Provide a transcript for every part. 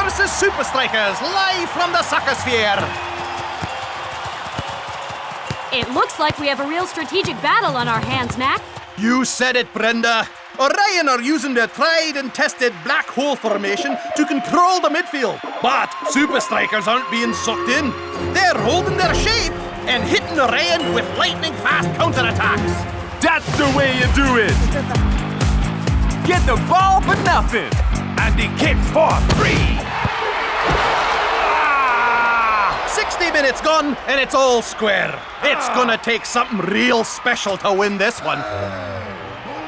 versus Supa Strikas, live from the Suckersphere. It looks like we have a real strategic battle on our hands, Mac. You said it, Brenda. Orion are using their tried and tested black hole formation to control the midfield. But Supa Strikas aren't being sucked in. They're holding their shape and hitting Orion with lightning-fast counterattacks. That's the way you do it! Get the ball for nothing! And he kicks for 3! 60 minutes gone, and it's all square. It's gonna take something real special to win this one.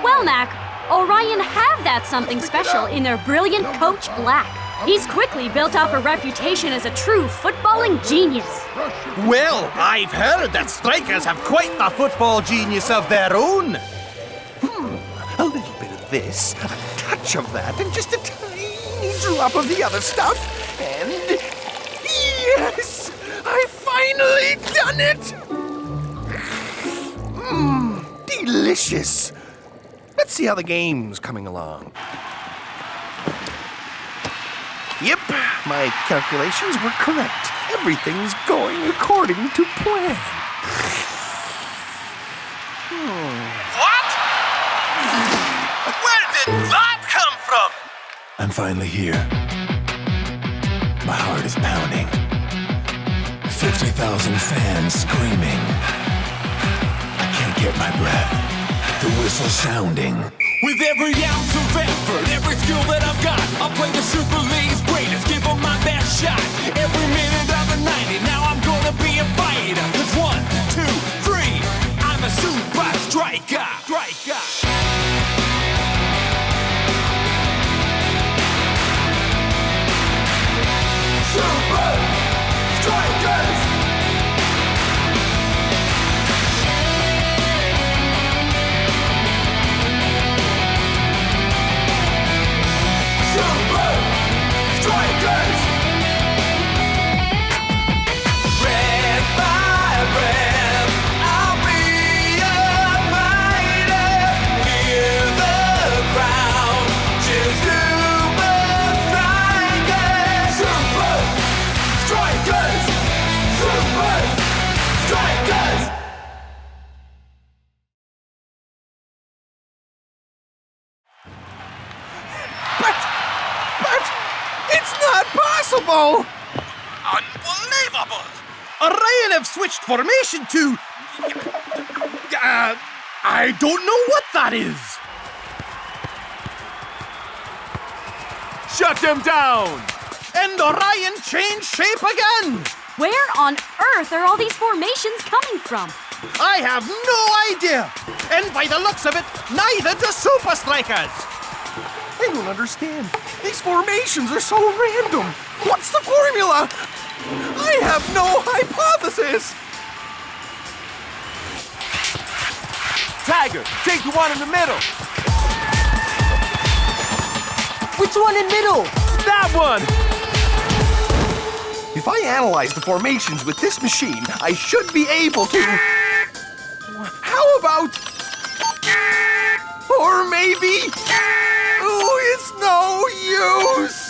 Well, Mac, Orion have that something special in their brilliant coach, Black. He's quickly built up a reputation as a true footballing genius. Well, I've heard that Strikas have quite the football genius of their own. A little bit of this, a touch of that, and just a tiny drop of the other stuff. And yes, I finally done it! Delicious. Let's see how the game's coming along. Yep, my calculations were correct. Everything's going according to plan. What? Where did that come from? I'm finally here. My heart is pounding. 50,000 fans screaming. I can't get my breath. The whistle sounding. With every ounce of effort, every skill that I've got, I'll play the Super League's greatest, give them my best shot. Every minute of the 90, now I'm gonna be a fighter. 'Cause 1, 2, 3, I'm a Super Striker. Super Strikers! Super Strikers! Breath by breath, I'll be a fighter. Hear the crowd cheer Super Strikers! Super Strikers! Super Strikers! But it's not possible! Unbelievable! Orion have switched formation to... I don't know what that is. Shut them down! And Orion changed shape again. Where on earth are all these formations coming from? I have no idea. And by the looks of it, neither do Supa Strikas. I don't understand. These formations are so random. What's the formula? I have no hypothesis. Tiger, take the one in the middle! Which one in middle? That one! If I analyze the formations with this machine, I should be able to... How about... Or maybe... Oh, it's no use!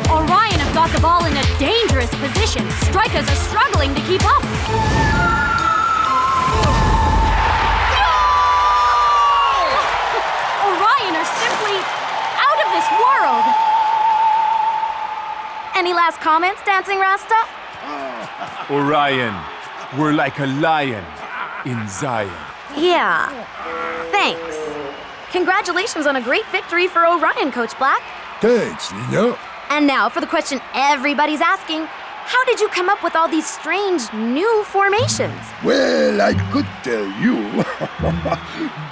Orion have got the ball in a dangerous position. Strikas are struggling to keep up. Orion are simply out of this world. Any last comments, Dancing Rasta? Orion, we're like a lion in Zion. Yeah, thanks. Congratulations on a great victory for Orion, Coach Black. Thanks, Nina. And now for the question everybody's asking. How did you come up with all these strange new formations? Well, I could tell you,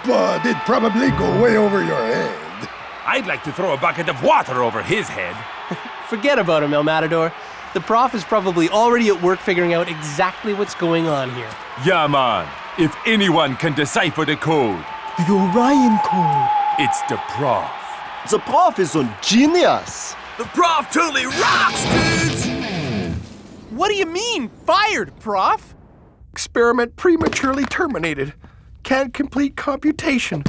but it'd probably go way over your head. I'd like to throw a bucket of water over his head. Forget about him, El Matador. The prof is probably already at work figuring out exactly what's going on here. Yeah, man. If anyone can decipher the code, The Orion Code. it's the prof. The prof is a genius. The prof totally rocks, dudes! What do you mean, fired, Prof? Experiment prematurely terminated. Can't complete computation.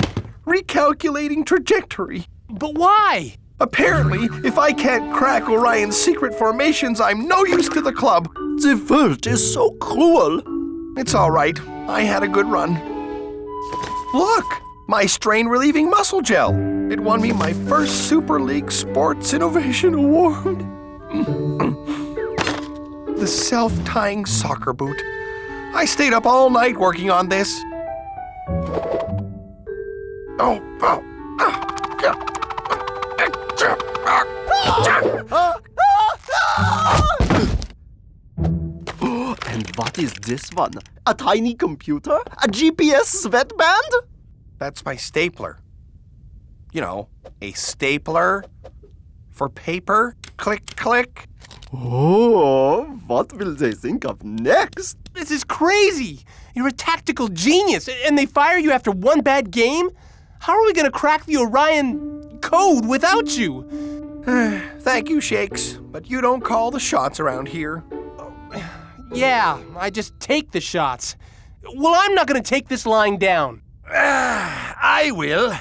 Recalculating trajectory. But why? Apparently, if I can't crack Orion's secret formations, I'm no use to the club. The world is so cruel. It's all right. I had a good run. Look! My strain-relieving muscle gel. It won me my first Super League Sports Innovation Award. The self-tying soccer boot. I stayed up all night working on this. And what is this one? A tiny computer? A GPS sweatband? That's my stapler. You know, a stapler for paper. Click, click. Oh, what will they think of next? This is crazy. You're a tactical genius, and they fire you after one bad game? How are we going to crack the Orion code without you? Thank you, Shakes, but you don't call the shots around here. Yeah, I just take the shots. Well, I'm not going to take this lying down. I will.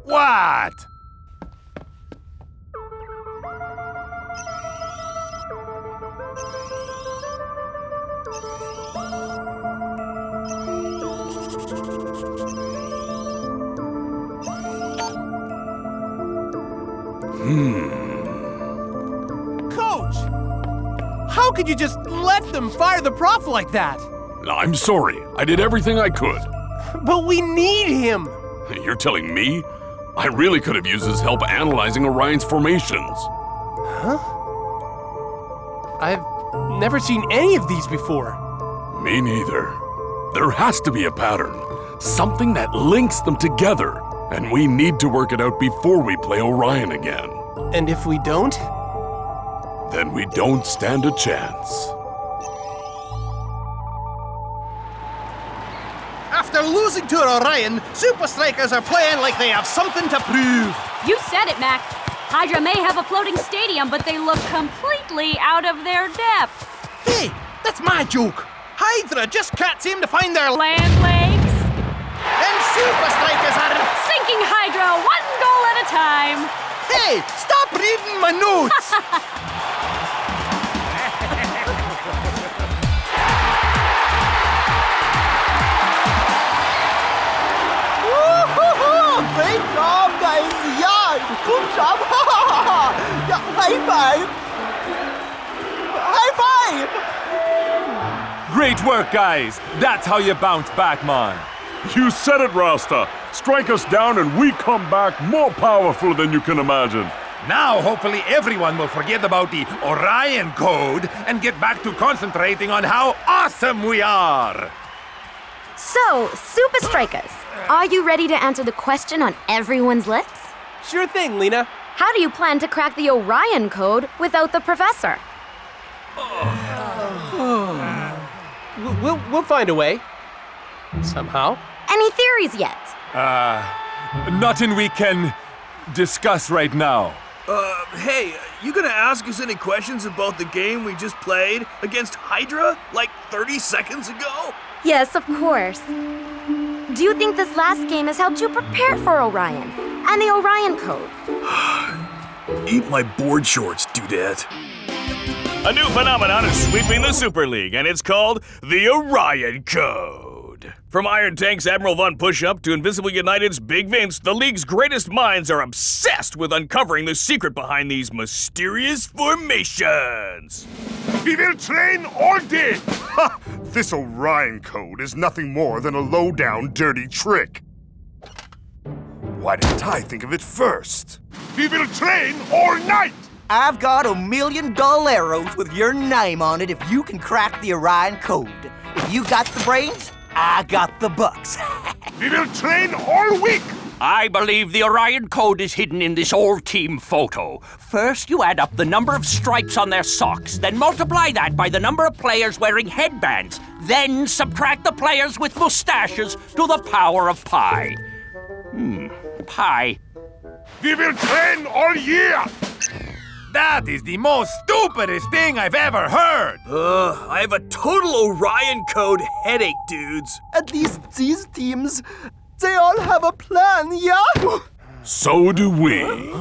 What? Coach! How could you just let them fire the prof like that? I'm sorry. I did everything I could. But we need him. You're telling me? I really could have used his help analyzing Orion's formations. Huh? I've never seen any of these before. Me neither. There has to be a pattern. Something that links them together. And we need to work it out before we play Orion again. And if we don't? Then we don't stand a chance. After losing to Orion, Super Strikers are playing like they have something to prove. You said it, Mac. Hydra may have a floating stadium, but they look completely out of their depth. Hey, that's my joke. Hydra just can't seem to find their Land legs. And Super Strikers are... Sinking Hydra one goal at a time. Hey, stop reading my notes. Great job, guys! Yeah! Good job! Yeah, high five! High five! Great work, guys! That's how you bounce back, man. You said it, Rasta. Strike us down and we come back more powerful than you can imagine. Now, hopefully everyone will forget about the Orion code and get back to concentrating on how awesome we are. So, Supa Strikas, are you ready to answer the question on everyone's lips? Sure thing, Lena. How do you plan to crack the Orion code without the professor? We'll find a way. Somehow. Any theories yet? Nothing we can discuss right now. Hey, you gonna ask us any questions about the game we just played against Hydra like 30 seconds ago? Yes, of course. Do you think this last game has helped you prepare for Orion and the Orion code? Eat my board shorts, dudette. A new phenomenon is sweeping the Super League, and it's called the Orion Code. From Iron Tank's Admiral Von Pushup to Invisible United's Big Vince, the League's greatest minds are obsessed with uncovering the secret behind these mysterious formations. We will train all day! Ha! This Orion code is nothing more than a low-down, dirty trick. Why didn't I think of it first? We will train all night! I've got $1 million with your name on it if you can crack the Orion code. If you got the brains, I got the bucks. We will train all week! I believe the Orion code is hidden in this all-team photo. First, you add up the number of stripes on their socks, then multiply that by the number of players wearing headbands, then subtract the players with mustaches to the power of pi. Pi. We will train all year! That is the most stupidest thing I've ever heard! I have a total Orion code headache, dudes. At least these teams, they all have a plan, yeah? So do we.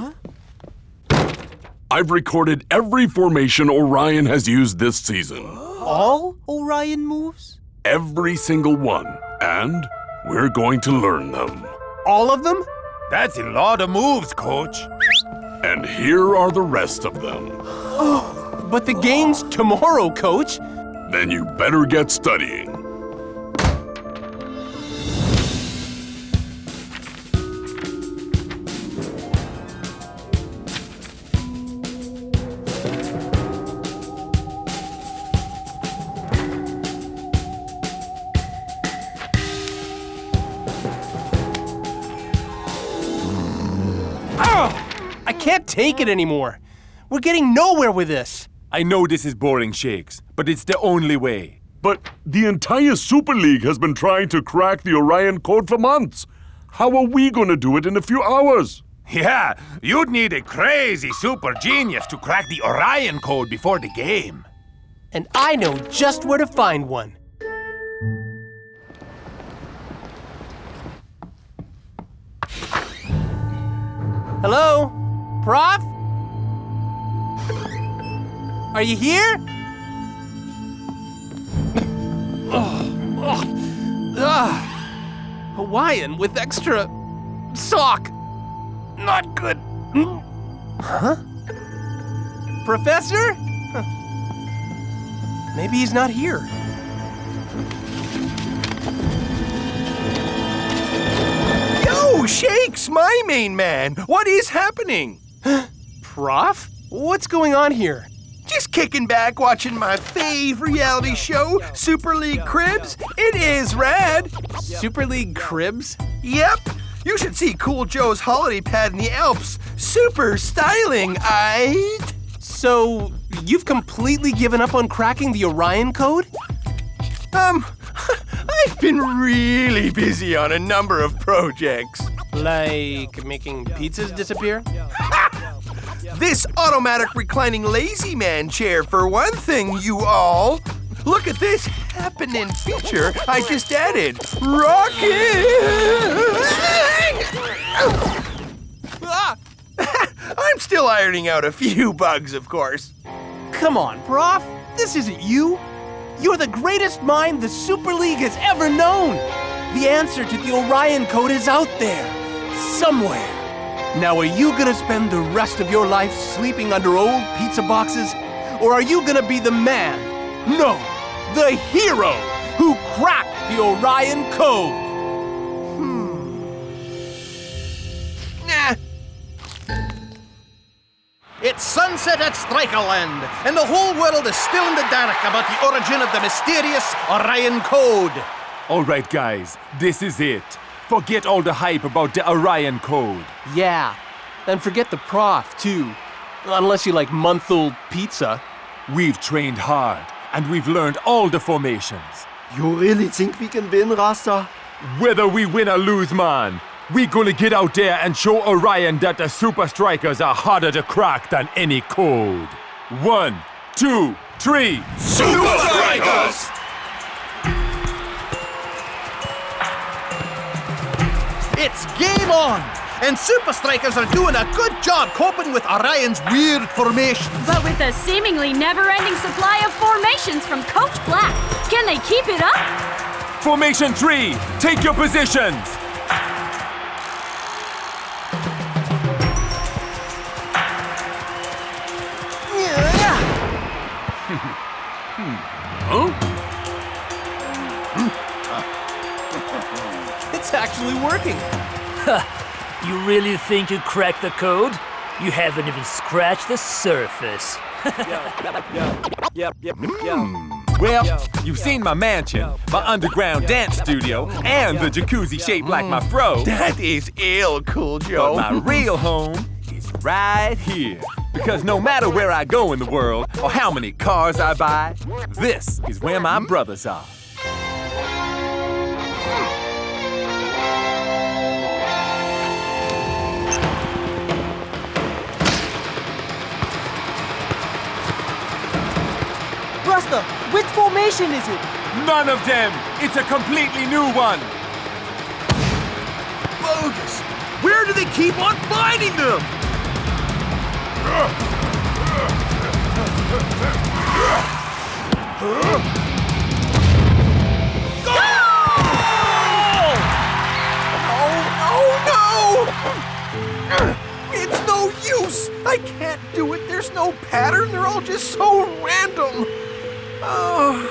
I've recorded every formation Orion has used this season. All Orion moves? Every single one. And we're going to learn them. All of them? That's a lot of moves, Coach. And here are the rest of them. Oh, but the game's tomorrow, Coach. Then you better get studying. I can't take it anymore. We're getting nowhere with this. I know this is boring, Shakes, but it's the only way. But the entire Super League has been trying to crack the Orion code for months. How are we going to do it in a few hours? Yeah, you'd need a crazy super genius to crack the Orion code before the game. And I know just where to find one. Hello? Prof? Are you here? Hawaiian with extra sock. Not good. Huh? Professor? Huh. Maybe he's not here. Yo, Shakes, my main man. What is happening? Prof? What's going on here? Just kicking back, watching my fave reality show, Super League Cribs. It is rad. Super League Cribs? Yep. You should see Cool Joe's holiday pad in the Alps. Super styling, aight? So, you've completely given up on cracking the Orion code? I've been really busy on a number of projects. Like making pizzas disappear? This automatic reclining lazy man chair, for one thing, you all. Look at this happening feature I just added. I'm still ironing out a few bugs, of course. Come on, Prof. This isn't you. You're the greatest mind the Super League has ever known. The answer to the Orion code is out there, somewhere. Now, are you gonna spend the rest of your life sleeping under old pizza boxes? Or are you gonna be the man, no, the hero, who cracked the Orion code? Nah. It's sunset at Strikerland, and the whole world is still in the dark about the origin of the mysterious Orion code. All right, guys, this is it. Forget all the hype about the Orion code. Yeah, and forget the prof, too. Unless you like month-old pizza. We've trained hard, and we've learned all the formations. You really think we can win, Rasta? Whether we win or lose, man, we gonna get out there and show Orion that the Super Strikers are harder to crack than any code. 1, 2, 3, Super Strikers! It's game on! And Super Strikers are doing a good job coping with Orion's weird formations. But with a seemingly never-ending supply of formations from Coach Black, can they keep it up? Formation 3, take your positions! It's actually working. You really think you cracked the code? You haven't even scratched the surface. Well, you've seen my mansion, my underground dance studio, and the jacuzzi shaped like my fro. That is ill, Cool Joe. But my real home is right here. Because no matter where I go in the world, or how many cars I buy, this is where my brothers are. Rasta, which formation is it? None of them! It's a completely new one! Bogus! Where do they keep on finding them? It's no use! I can't do it. There's no pattern. They're all just so random. Oh.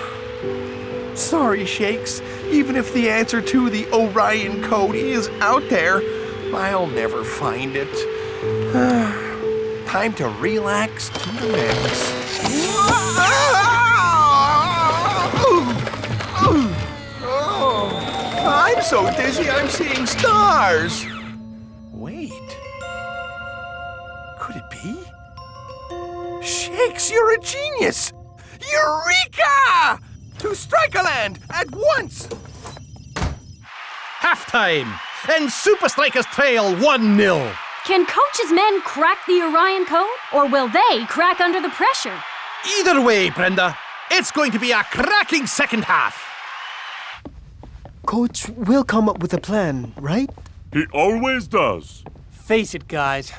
Sorry, Shakes. Even if the answer to the Orion code is out there, I'll never find it. Time to relax to the max. I'm so dizzy I'm seeing stars. Wait. Could it be? Shakes, you're a genius! Eureka! To Strikerland at once! Halftime, and Super Strikers trail 1-0. Can Coach's men crack the Orion code, or will they crack under the pressure? Either way, Brenda, it's going to be a cracking second half. Coach will come up with a plan, right? He always does. Face it, guys.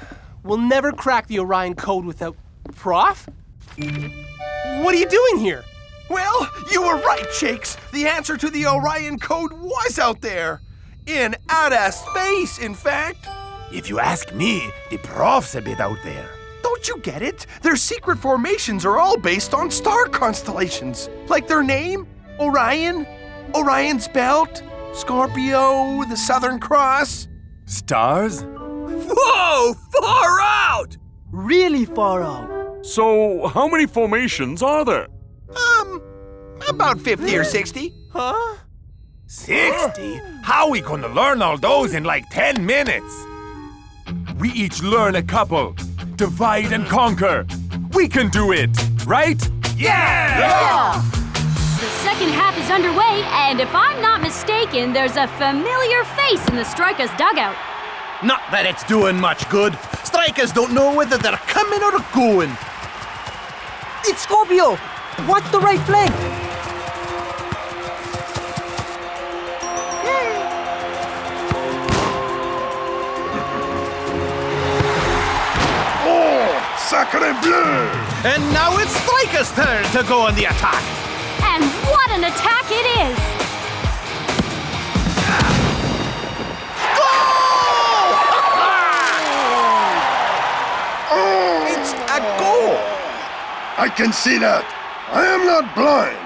We'll never crack the Orion code without... Prof? What are you doing here? Well, you were right, Shakes. The answer to the Orion code was out there. In outer space, in fact. If you ask me, the prof's a bit out there. Don't you get it? Their secret formations are all based on star constellations. Like their name, Orion, Orion's Belt, Scorpio, the Southern Cross. Stars? Whoa! Far out! Really far out. So, how many formations are there? About 50 or 60. Huh? 60? How we gonna learn all those in like 10 minutes? We each learn a couple. Divide and conquer. We can do it, right? Yeah! The second half is underway, and if I'm not mistaken, there's a familiar face in the Strikas dugout. Not that it's doing much good. Strikers don't know whether they're coming or going. It's Scorpio! Watch the right flank! Sacre bleu! And now it's Striker's turn to go on the attack. And what an attack it is! It's a goal! I can see that. I am not blind.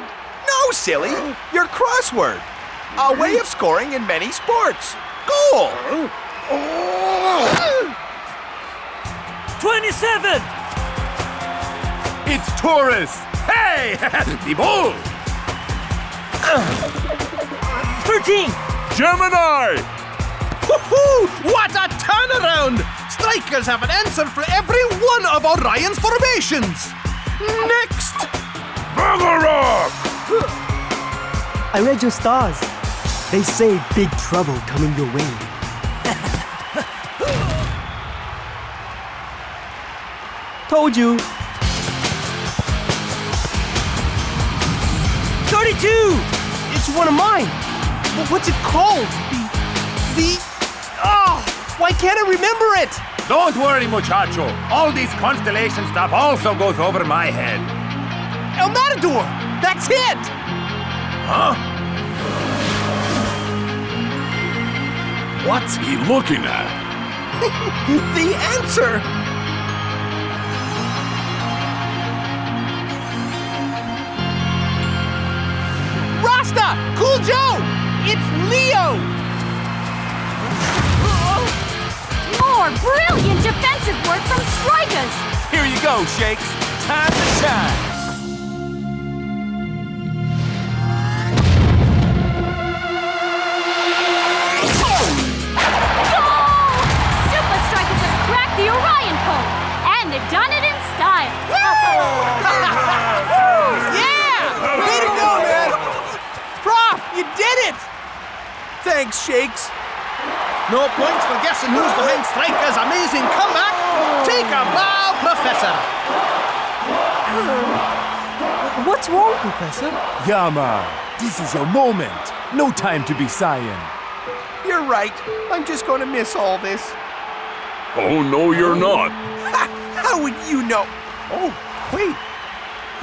No, silly. Your crossword. A way of scoring in many sports. Goal! 27! It's Taurus! Hey! The bull! 13! Gemini! Woohoo! What a turnaround! Strikers have an answer for every one of Orion's formations. Next! Ragnarok! I read your stars. They say big trouble coming your way. Told you. 32! It's one of mine. But what's it called? Why can't I remember it? Don't worry, muchacho. All these constellation stuff also goes over my head. El Matador! That's it! Huh? What's he looking at? The answer! Rasta! Cool Joe! It's Leo! More brilliant defensive work from Strikas! Here you go, Shakes. Time to shine. Supa Strikas have cracked the Orion code, and they've done it in style. Yeah! Way to go, man! Prof, you did it! Thanks, Shakes. No points for guessing who's behind Striker's amazing comeback. Take a bow, Professor. What's wrong, Professor? Yeah, man. This is your moment. No time to be sighing. You're right. I'm just gonna miss all this. Oh, no, you're not. How would you know? Oh, wait.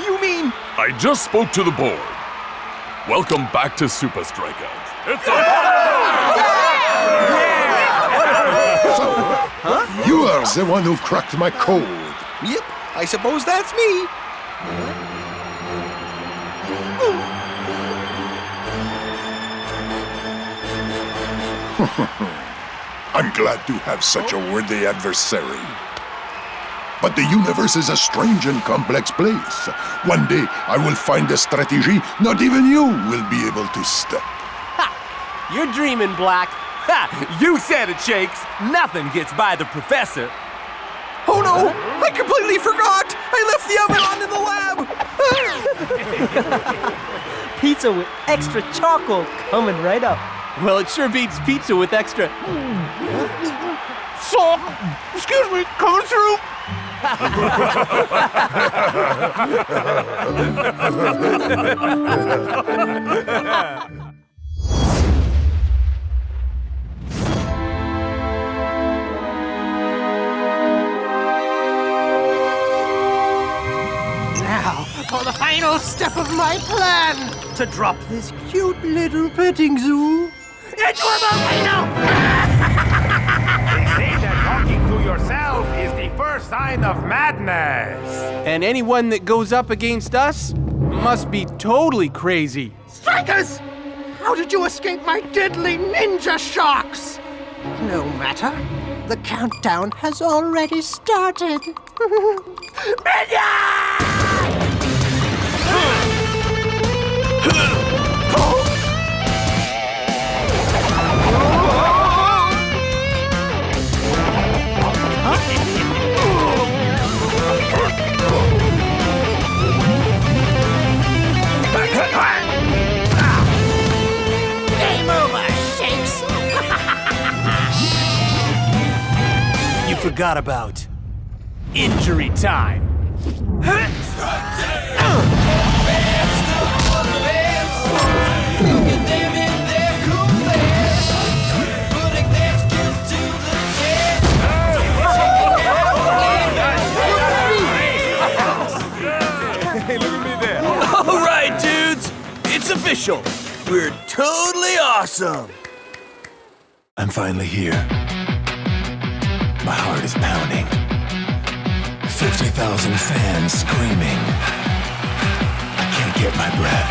You mean... I just spoke to the board. Welcome back to Supa Strikas. It's You are the one who cracked my code. Yep, I suppose that's me. I'm glad to have such a worthy adversary. But the universe is a strange and complex place. One day, I will find a strategy not even you will be able to stop. Ha! You're dreaming, Black. Ha! You said it, Shakes. Nothing gets by the professor. Oh no! I completely forgot! I left the oven on in the lab! Pizza with extra charcoal coming right up. Well, it sure beats pizza with extra... Salt! Excuse me, coming through! Now, for the final step of my plan, to drop this cute little petting zoo into a volcano! They say that talking to yourself is the first sign of madness. And anyone that goes up against us must be totally crazy. Strikas! How did you escape my deadly ninja shocks? No matter. The countdown has already started. Game over, Shakes! You forgot about injury time. Hey, look at me there. All right, dudes. It's official. We're totally awesome. I'm finally here. My heart is pounding. 50,000 fans screaming. I can't get my breath.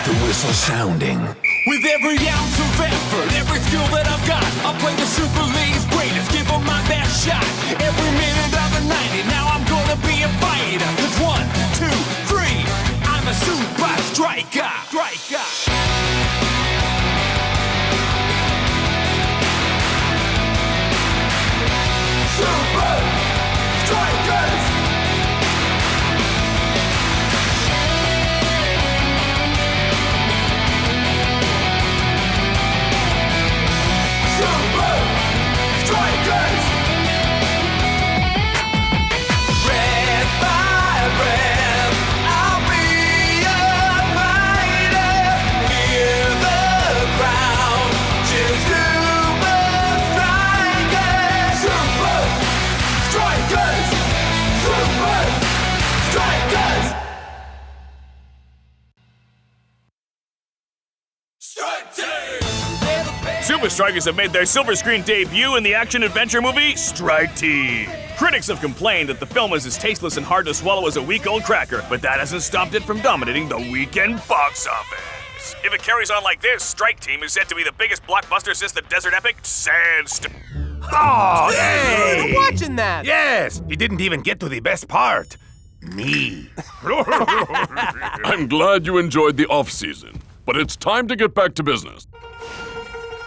The whistle sounding. With every ounce of effort, every skill that I've got, I'll play the Super League's greatest, give them my best shot. Every minute of the 90, now I'm gonna be a fighter. 'Cause 1, 2, 3, I'm a Supa Striker. Supa Strikas! Supa Strikas! Red by red, I'll be a fighter. Hear the crowd, cheer Supa Strikas! Supa Strikas! Supa Strikas! Strike Team! Supa Strikas have made their silver screen debut in the action-adventure movie Strike Team. Critics have complained that the film is as tasteless and hard to swallow as a week-old cracker, but that hasn't stopped it from dominating the weekend box office. If it carries on like this, Strike Team is set to be the biggest blockbuster since the desert epic Sandstorm. Oh, hey! We're watching that! Yes! He didn't even get to the best part. Me. I'm glad you enjoyed the off-season, but it's time to get back to business.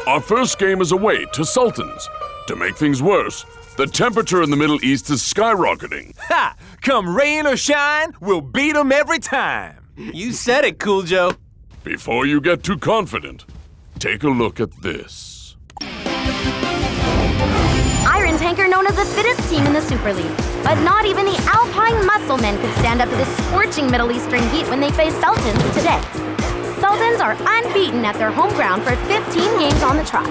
Our first game is away to Sultans. To make things worse, the temperature in the Middle East is skyrocketing. Ha! Come rain or shine, we'll beat 'em every time. You said it, Cool Joe. Before you get too confident, take a look at this. Iron Tanker known as the fittest team in the Super League. But not even the Alpine muscle men could stand up to the scorching Middle Eastern heat when they face Sultans today. Sultans are unbeaten at their home ground for 15 games on the trot.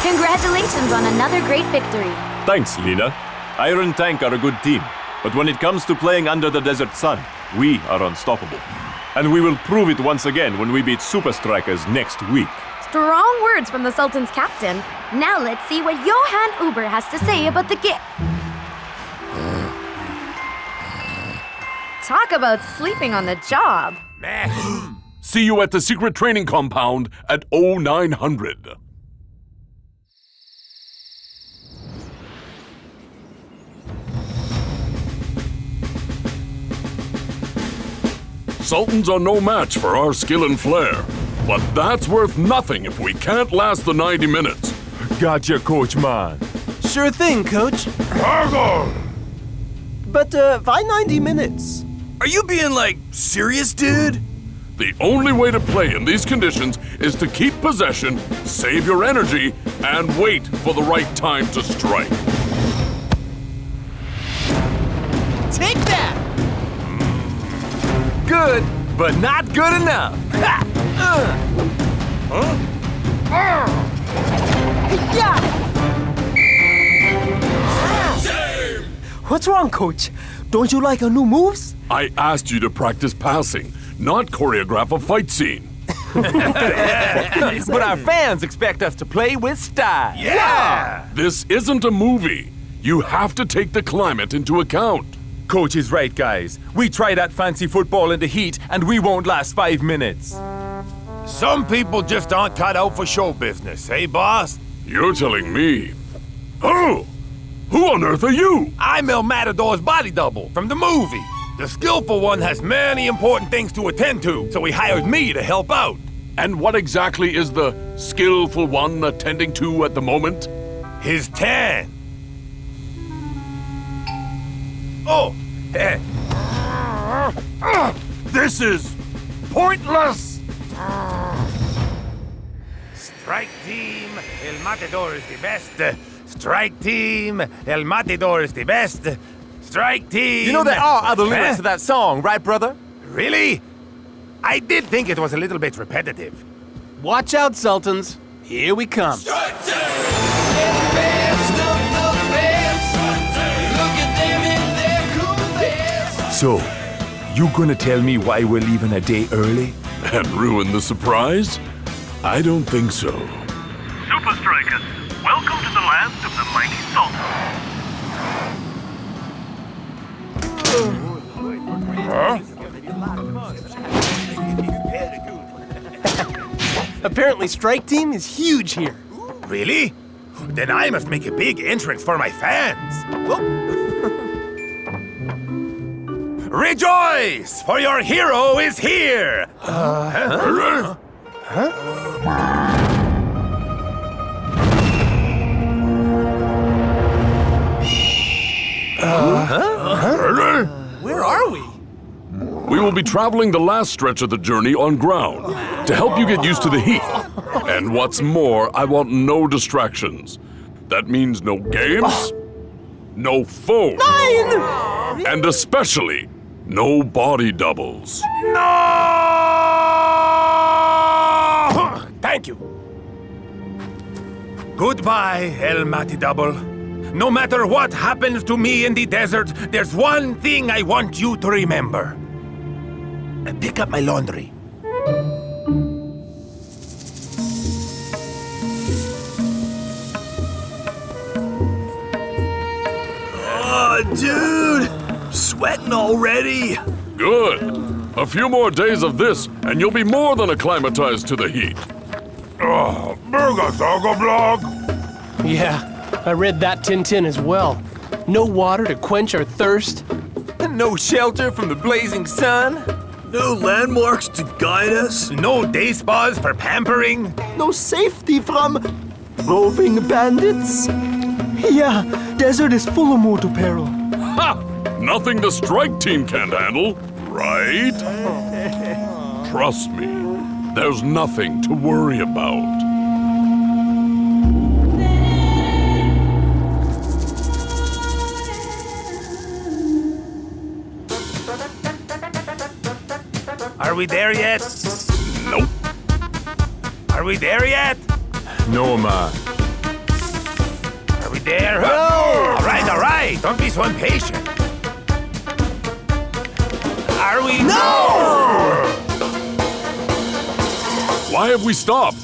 Congratulations on another great victory. Thanks, Lena. Iron Tank are a good team, but when it comes to playing under the desert sun, we are unstoppable. And we will prove it once again when we beat Super Strikas next week. Strong words from the Sultan's captain. Now let's see what Johann Uber has to say about the game. Talk about sleeping on the job. See you at the secret training compound at 0900. Sultans are no match for our skill and flair. But that's worth nothing if we can't last the 90 minutes. Gotcha, Coach Man. Sure thing, Coach. But, why 90 minutes? Are you being, serious, dude? The only way to play in these conditions is to keep possession, save your energy, and wait for the right time to strike. Take that! Good, but not good enough. What's wrong, Coach? Don't you like our new moves? I asked you to practice passing, not choreograph a fight scene. But our fans expect us to play with style. Yeah! This isn't a movie. You have to take the climate into account. Coach is right, guys. We try that fancy football in the heat, and we won't last 5 minutes. Some people just aren't cut out for show business, eh, boss? You're telling me. Oh! Who on earth are you? I'm El Matador's body double from the movie. The skillful one has many important things to attend to, so he hired me to help out. And what exactly is the skillful one attending to at the moment? His tan. Oh! This is pointless! Strike team, El Matador is the best. Strike team, El Matador is the best. Strike team... You know there are other lyrics to that song, right, brother? Really? I did think it was a little bit repetitive. Watch out, Sultans. Here we come. Strike team! Best of the best. Look at them in their cool vests. So, you gonna tell me why we're leaving a day early? And ruin the surprise? I don't think so. Super Strikas, welcome to the land of the mighty Sultan. Apparently, Strike Team is huge here. Really? Then I must make a big entrance for my fans. Rejoice, for your hero is here! Where are we? We will be traveling the last stretch of the journey on ground to help you get used to the heat. And what's more, I want no distractions. That means no games, no phone, and especially no body doubles. No! Thank you. Goodbye, El Mati Double. No matter what happens to me in the desert, there's one thing I want you to remember. Pick up my laundry. Oh, dude! I'm sweating already. Good. A few more days of this, and you'll be more than acclimatized to the heat. Oh, Burger Saga Blog! Yeah, I read that Tintin as well. No water to quench our thirst. No shelter from the blazing sun. No landmarks to guide us. No day spas for pampering. No safety from roving bandits. Yeah, desert is full of mortal peril. Ha! Nothing the strike team can't handle, right? Trust me, there's nothing to worry about. we there yet? Nope. Are we there yet? No, man. Are we there? No! All right. Don't be so impatient. Are we? No! Why have we stopped?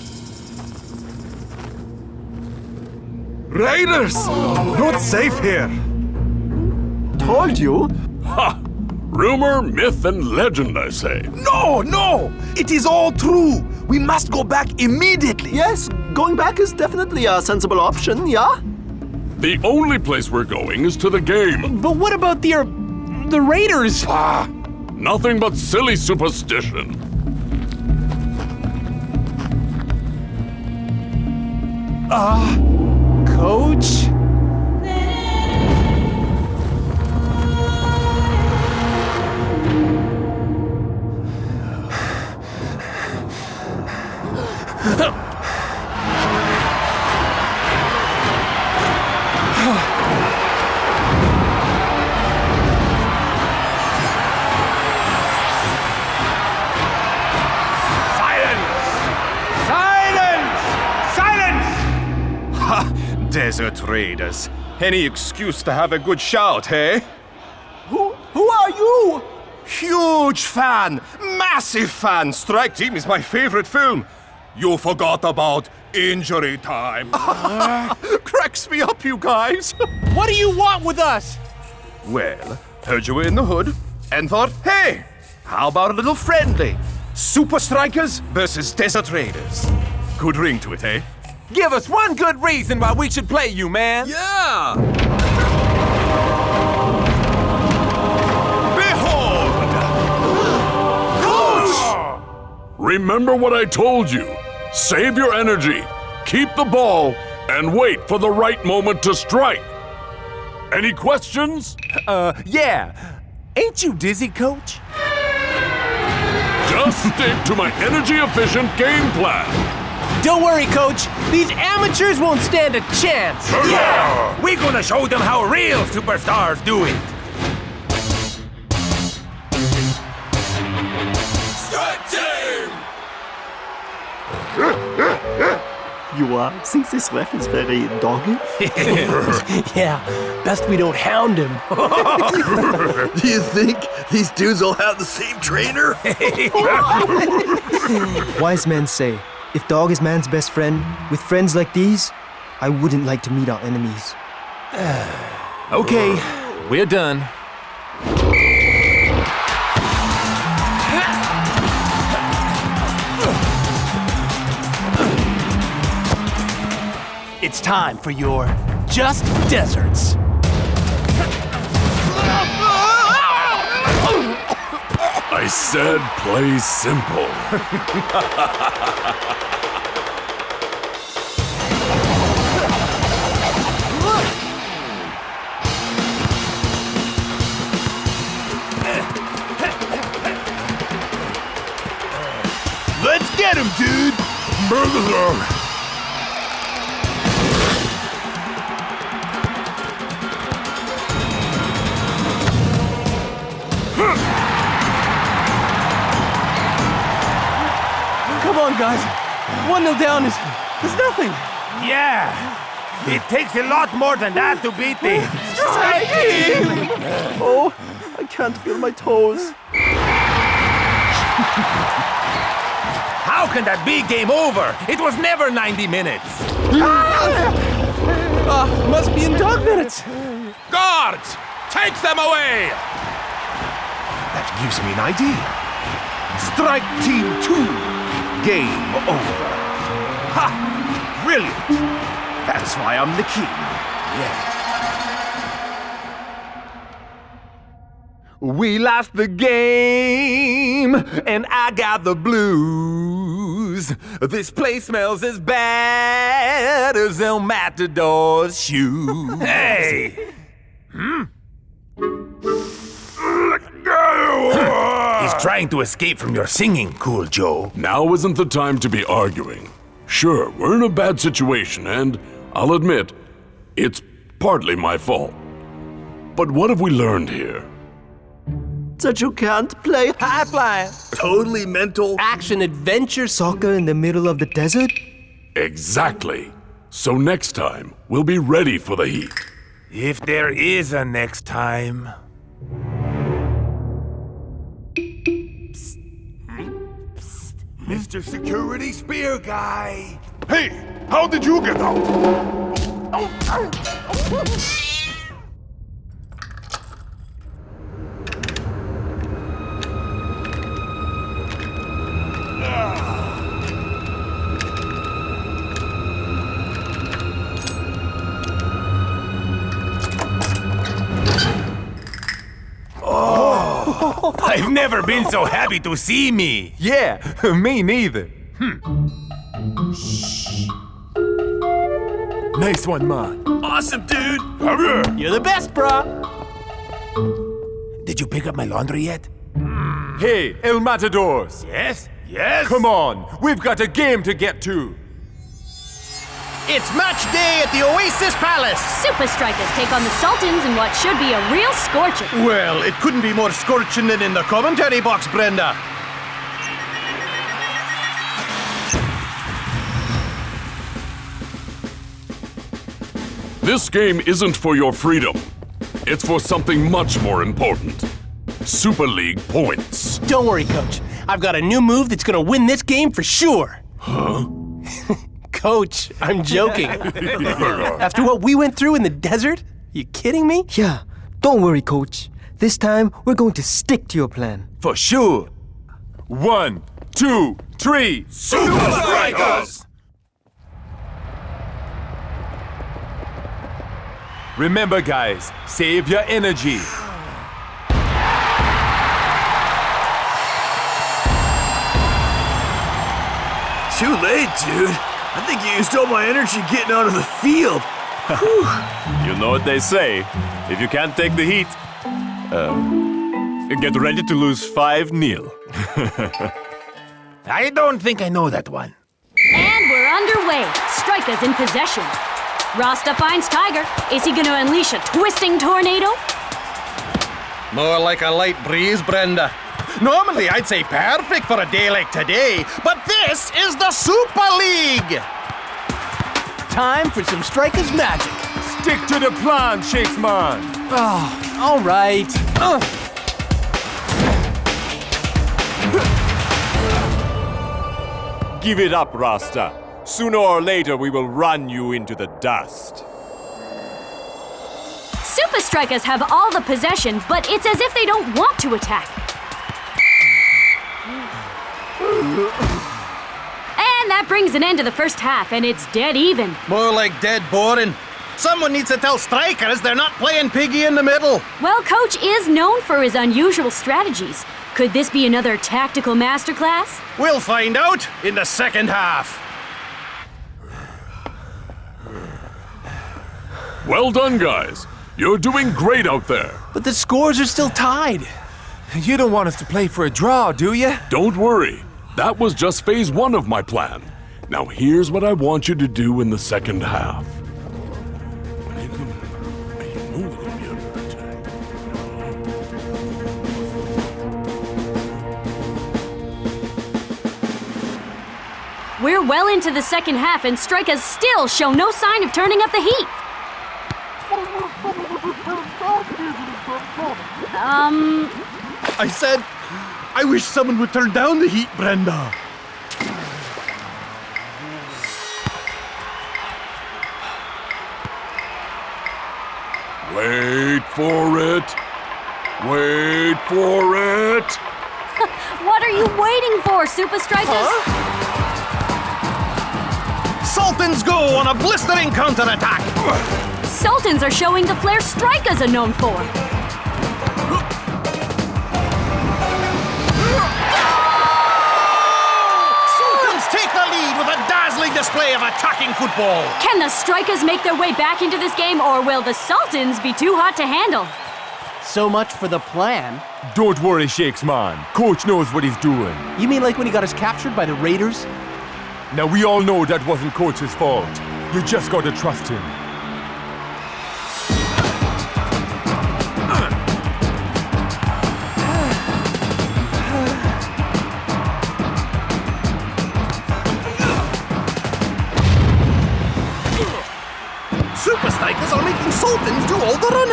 Raiders! Not safe here. Told you. Ha! Rumor, myth, and legend, I say. No! It is all true. We must go back immediately. Yes, going back is definitely a sensible option, yeah? The only place we're going is to the game. But what about the Raiders? Ah, nothing but silly superstition. Coach? Desert Raiders. Any excuse to have a good shout, hey? Who are you? Huge fan! Massive fan! Strike Team is my favorite film. You forgot about Injury Time. Cracks me up, you guys. What do you want with us? Well, heard you were in the hood and thought, hey, how about a little friendly? Super Strikers versus Desert Raiders. Good ring to it, eh? Give us one good reason why we should play you, man. Yeah! Behold! Coach! Remember what I told you. Save your energy, keep the ball, and wait for the right moment to strike. Any questions? Yeah. Ain't you dizzy, Coach? Just stick to my energy-efficient game plan. Don't worry, Coach. These amateurs won't stand a chance. Yeah! We're gonna show them how real superstars do it. Strike Team! You think this ref is very doggy? Yeah, best we don't hound him. Do you think these dudes all have the same trainer? Wise men say, if dog is man's best friend, with friends like these, I wouldn't like to meet our enemies. Okay, we're done. It's time for your Just Deserts. I said play simple. Let's get him, dude! Burger! Come on, guys. 1-0 down is nothing. Yeah. It takes a lot more than that to beat the Strike Team! Oh, I can't feel my toes. How can that be game over? It was never 90 minutes. Must be in dog minutes. Guards! Take them away! That gives me an idea. Strike Team 2. Game over. Ha! Brilliant! That's why I'm the king. Yeah. We lost the game, and I got the blues. This place smells as bad as El Matador's shoes. Hey! He's trying to escape from your singing, Cool Joe. Now isn't the time to be arguing. Sure, we're in a bad situation, and I'll admit, it's partly my fault. But what have we learned here? That you can't play high flying. totally mental action-adventure soccer in the middle of the desert? Exactly. So next time, we'll be ready for the heat. If there is a next time. Mr. Security Spear Guy. Hey, how did you get out? I've never been so happy to see me. Yeah, me neither. Nice one, man. Awesome, dude. You're the best, brah. Did you pick up my laundry yet? Hey, El Matadors. Yes? Yes? Come on, we've got a game to get to. It's match day at the Oasis Palace. Supa Strikas take on the Sultans in what should be a real scorcher. Well, it couldn't be more scorching than in the commentary box, Brenda. This game isn't for your freedom. It's for something much more important. Super League points. Don't worry, Coach. I've got a new move that's gonna win this game for sure. Huh? Coach, I'm joking. After what we went through in the desert? You kidding me? Yeah, don't worry, Coach. This time, we're going to stick to your plan. For sure. 1, 2, 3. Supa Strikas! Remember, guys, save your energy. Too late, dude. I think you used all my energy getting onto the field. You know what they say. If you can't take the heat, get ready to lose 5-0. I don't think I know that one. And we're underway. Strikas in possession. Rasta finds Tiger. Is he going to unleash a twisting tornado? More like a light breeze, Brenda. Normally, I'd say perfect for a day like today, but this is the Super League! Time for some Strikas magic. Stick to the plan, Shakes Man. Oh, all right. Give it up, Rasta. Sooner or later, we will run you into the dust. Supa Strikas have all the possession, but it's as if they don't want to attack. And that brings an end to the first half, and it's dead even. More like dead boring. Someone needs to tell Strikers they're not playing piggy in the middle. Well, Coach is known for his unusual strategies. Could this be another tactical masterclass? We'll find out in the second half. Well done, guys. You're doing great out there. But the scores are still tied. You don't want us to play for a draw, do you? Don't worry. That was just phase 1 of my plan. Now here's what I want you to do in the second half. We're well into the second half, and Strikas still show no sign of turning up the heat. I said, I wish someone would turn down the heat, Brenda. Wait for it. Wait for it. What are you waiting for, Supa Strikas? Sultans go on a blistering counterattack. Sultans are showing the flair Strikas are known for. Sultans take the lead with a dazzling display of attacking football. Can the Strikas make their way back into this game, or will the Sultans be too hot to handle? So much for the plan. Don't worry, Shakes Man. Coach knows what he's doing. You mean like when he got us captured by the Raiders? Now, we all know that wasn't Coach's fault. You just gotta trust him.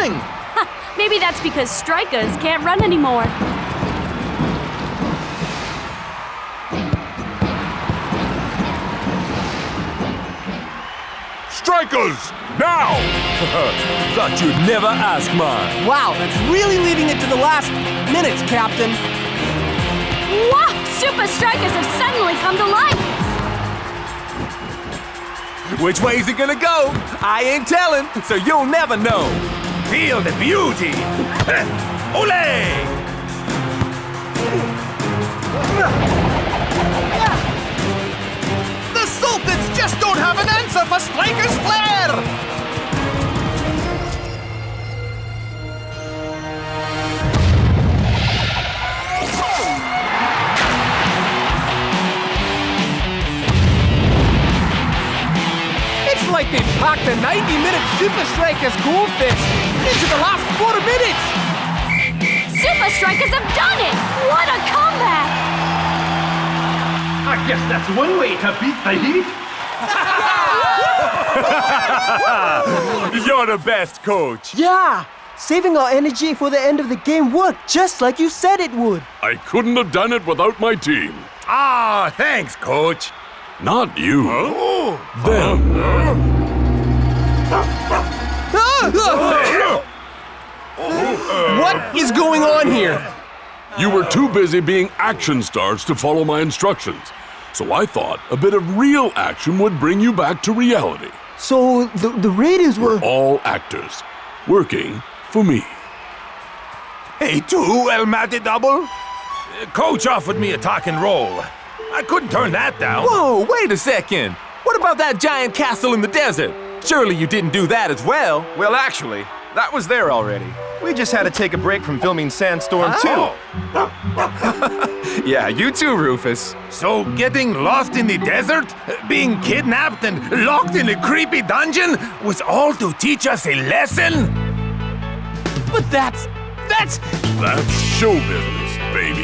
running. Maybe that's because Strikas can't run anymore. Strikers, now! Thought you'd never ask mine. Wow, that's really leaving it to the last minutes, Captain. Wow! Supa Strikas have suddenly come to life! Which way's it gonna go? I ain't telling, so you'll never know. Feel the beauty! Ole! The Sultans just don't have an answer for Striker's flair! It's like they packed a 90-minute Supa Strikas goldfish into the last 4 minutes! Supa Strikas have done it! What a comeback! I guess that's one way to beat the heat. You're the best, Coach. Yeah! Saving our energy for the end of the game worked just like you said it would. I couldn't have done it without my team. Ah, thanks, Coach. Not you. Them. What is going on here? You were too busy being action stars to follow my instructions. So I thought a bit of real action would bring you back to reality. So the Raiders were all actors, working for me. Hey, too, El Matty Double. Coach offered me a talking role. I couldn't turn that down. Whoa, wait a second. What about that giant castle in the desert? Surely you didn't do that as well. Well, actually, that was there already. We just had to take a break from filming Sandstorm 2. Yeah, you too, Rufus. So getting lost in the desert, being kidnapped and locked in a creepy dungeon was all to teach us a lesson? But that's... That's show business, baby.